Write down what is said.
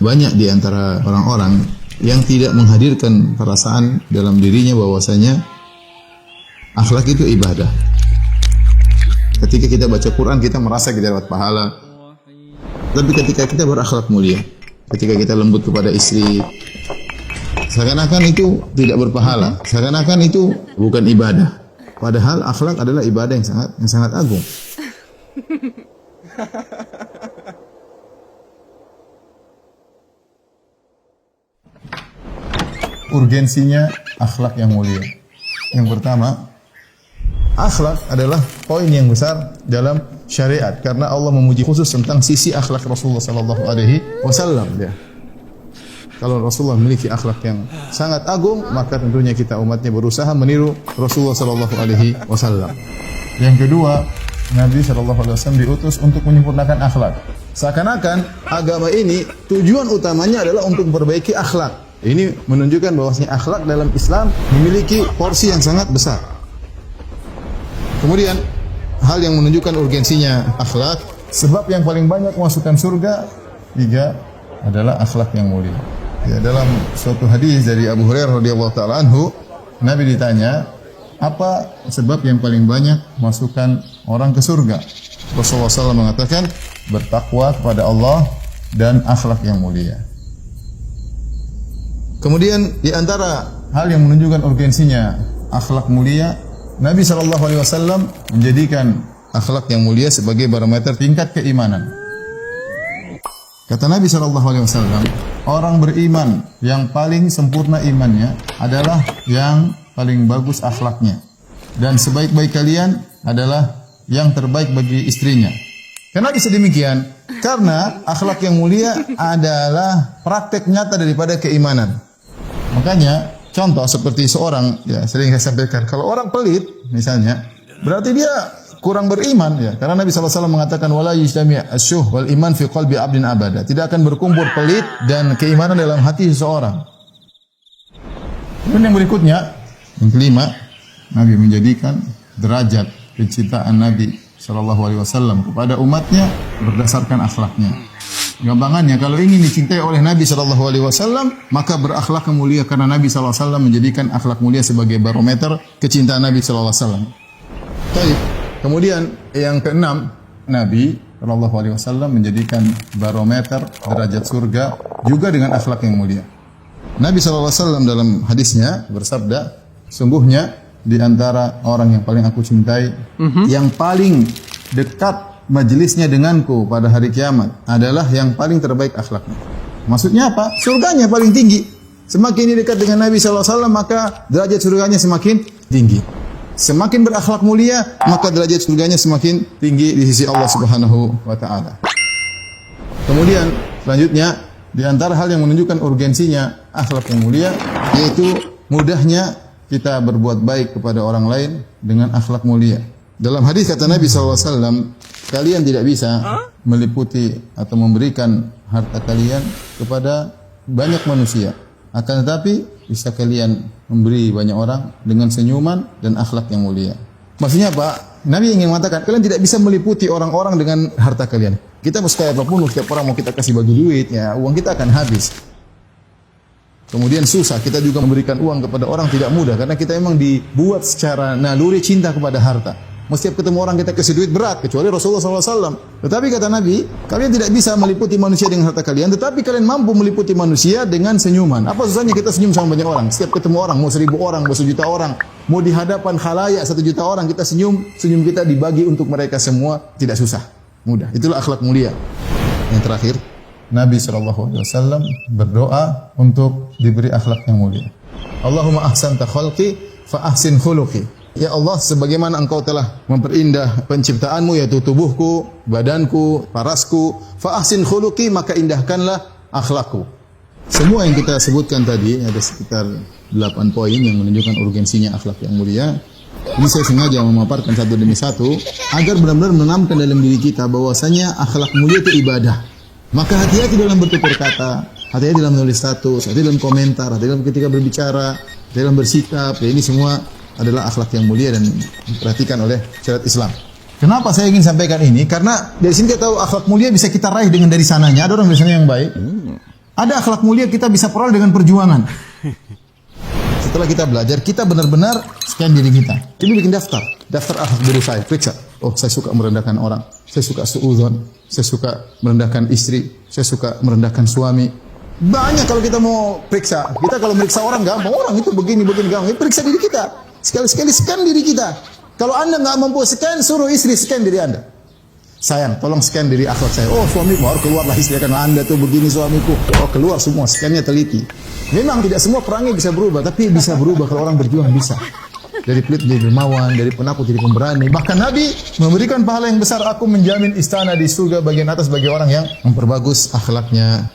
banyak di antara orang-orang yang tidak menghadirkan perasaan dalam dirinya bahwasanya akhlak itu ibadah. Ketika kita baca Quran, kita merasa kita dapat pahala. Tapi ketika kita berakhlak mulia, ketika kita lembut kepada istri, seakan-akan itu tidak berpahala, seakan-akan itu bukan ibadah. Padahal akhlak adalah ibadah yang sangat agung. Urgensinya akhlak yang mulia. Yang pertama, akhlak adalah poin yang besar dalam syariat karena Allah memuji khusus tentang sisi akhlak Rasulullah sallallahu alaihi wasallam ya. Kalau Rasulullah memiliki akhlak yang sangat agung, maka tentunya kita umatnya berusaha meniru Rasulullah sallallahu alaihi wasallam. Yang kedua, Nabi sallallahu alaihi wasallam diutus untuk menyempurnakan akhlak. Seakan-akan agama ini tujuan utamanya adalah untuk memperbaiki akhlak. Ini menunjukkan bahwasanya akhlak dalam Islam memiliki porsi yang sangat besar. Kemudian hal yang menunjukkan urgensinya akhlak, sebab yang paling banyak memasukkan surga tiga adalah akhlak yang mulia. Ya, dalam suatu hadis dari Abu Hurairah radhiyallahu taala anhu, Nabi ditanya, apa sebab yang paling banyak memasukkan orang ke surga? Rasulullah SAW mengatakan, bertakwa kepada Allah dan akhlak yang mulia. Kemudian di antara hal yang menunjukkan urgensinya akhlak mulia, Nabi SAW menjadikan akhlak yang mulia sebagai barometer tingkat keimanan. Kata Nabi SAW, orang beriman yang paling sempurna imannya adalah yang paling bagus akhlaknya. Dan sebaik-baik kalian adalah yang terbaik bagi istrinya. Kenapa bisa demikian? Karena akhlak yang mulia adalah praktek nyata daripada keimanan. Makanya contoh seperti seorang, ya sering saya sampaikan, kalau orang pelit misalnya, berarti dia kurang beriman ya. Karena Nabi SAW mengatakan wala yujtami' asyuh wal iman fi qalbi 'abdin abada. Tidak akan berkumpul pelit dan keimanan dalam hati seseorang. Kemudian yang berikutnya, yang kelima, Nabi menjadikan derajat kecintaan Nabi SAW kepada umatnya berdasarkan akhlaknya. Gampangannya, kalau ingin dicintai oleh Nabi SAW, maka berakhlak mulia karena Nabi SAW menjadikan akhlak mulia sebagai barometer kecintaan Nabi SAW. Baik. Kemudian yang keenam, Nabi SAW menjadikan barometer derajat surga juga dengan akhlak yang mulia. Nabi SAW dalam hadisnya bersabda, sungguhnya di antara orang yang paling aku cintai, yang paling dekat majelisnya denganku pada hari kiamat adalah yang paling terbaik akhlaknya. Maksudnya apa? Surganya paling tinggi. Semakin dia dekat dengan Nabi SAW, maka derajat surganya semakin tinggi. Semakin berakhlak mulia, maka derajat surganya semakin tinggi di sisi Allah Subhanahu wa taala. Kemudian selanjutnya, di antara hal yang menunjukkan urgensinya akhlak yang mulia, yaitu mudahnya kita berbuat baik kepada orang lain dengan akhlak mulia. Dalam hadis kata Nabi SAW, kalian tidak bisa meliputi atau memberikan harta kalian kepada banyak manusia. Akan tetapi bisa kalian memberi banyak orang dengan senyuman dan akhlak yang mulia. Maksudnya apa? Nabi ingin mengatakan kalian tidak bisa meliputi orang-orang dengan harta kalian. Kita mau sekaya apapun, setiap orang mau kita kasih bagi duit, ya uang kita akan habis. Kemudian susah, kita juga memberikan uang kepada orang tidak mudah karena kita memang dibuat secara naluri cinta kepada harta. Setiap ketemu orang kita kasih duit berat, kecuali Rasulullah SAW. Tetapi kata Nabi, kalian tidak bisa meliputi manusia dengan harta kalian, tetapi kalian mampu meliputi manusia dengan senyuman. Apa susahnya kita senyum sama banyak orang? Setiap ketemu orang, mau 1000 orang, mau 1 juta orang, mau di hadapan khalayak 1 juta orang, kita senyum, senyum kita dibagi untuk mereka semua, tidak susah, mudah. Itulah akhlak mulia. Yang terakhir, Nabi SAW berdoa untuk diberi akhlak yang mulia. Allahumma ahsanta khalqi fa ahsin khuluqi. Ya Allah, sebagaimana Engkau telah memperindah penciptaanmu, yaitu tubuhku, badanku, parasku, fa ahsin khuluqi, maka indahkanlah akhlakku. Semua yang kita sebutkan tadi, ada sekitar 8 poin yang menunjukkan urgensinya akhlak yang mulia. Ini saya sengaja memaparkan satu demi satu, agar benar-benar menanamkan dalam diri kita bahwasanya akhlak mulia itu ibadah. Maka hati-hati dalam bertutur kata, hati-hati dalam menulis status, hati-hati dalam komentar, hati-hati dalam ketika berbicara, hati-hati dalam bersikap. Ya, ini semua adalah akhlak yang mulia dan diperhatikan oleh syariat Islam. Kenapa saya ingin sampaikan ini? Karena dari sini kita tahu akhlak mulia bisa kita raih dengan dari sananya. Ada orang dari sana yang baik, Ada akhlak mulia kita bisa peroleh dengan perjuangan. Setelah kita belajar, kita benar-benar scan diri kita. Jadi bikin daftar akhlak buruk saya, periksa. Oh, saya suka merendahkan orang, saya suka suudzon, saya suka merendahkan istri, saya suka merendahkan suami. Banyak kalau kita mau periksa. Kita kalau meriksa orang gampang, orang itu begini gampang. Periksa diri kita. Sekali-sekali scan diri kita. Kalau Anda nggak mampu scan, suruh istri scan diri Anda. Sayang, tolong scan diri akhlak saya. Oh, suamiku baru keluarlah istri karena Anda tuh begini suamiku. Oh, keluar semua, scannya teliti. Memang tidak semua perangai bisa berubah, tapi bisa berubah kalau orang berjuang bisa. Dari pelit jadi dermawan, dari penakut jadi pemberani. Bahkan Nabi memberikan pahala yang besar. Aku menjamin istana di surga bagian atas bagi orang yang memperbagus akhlaknya.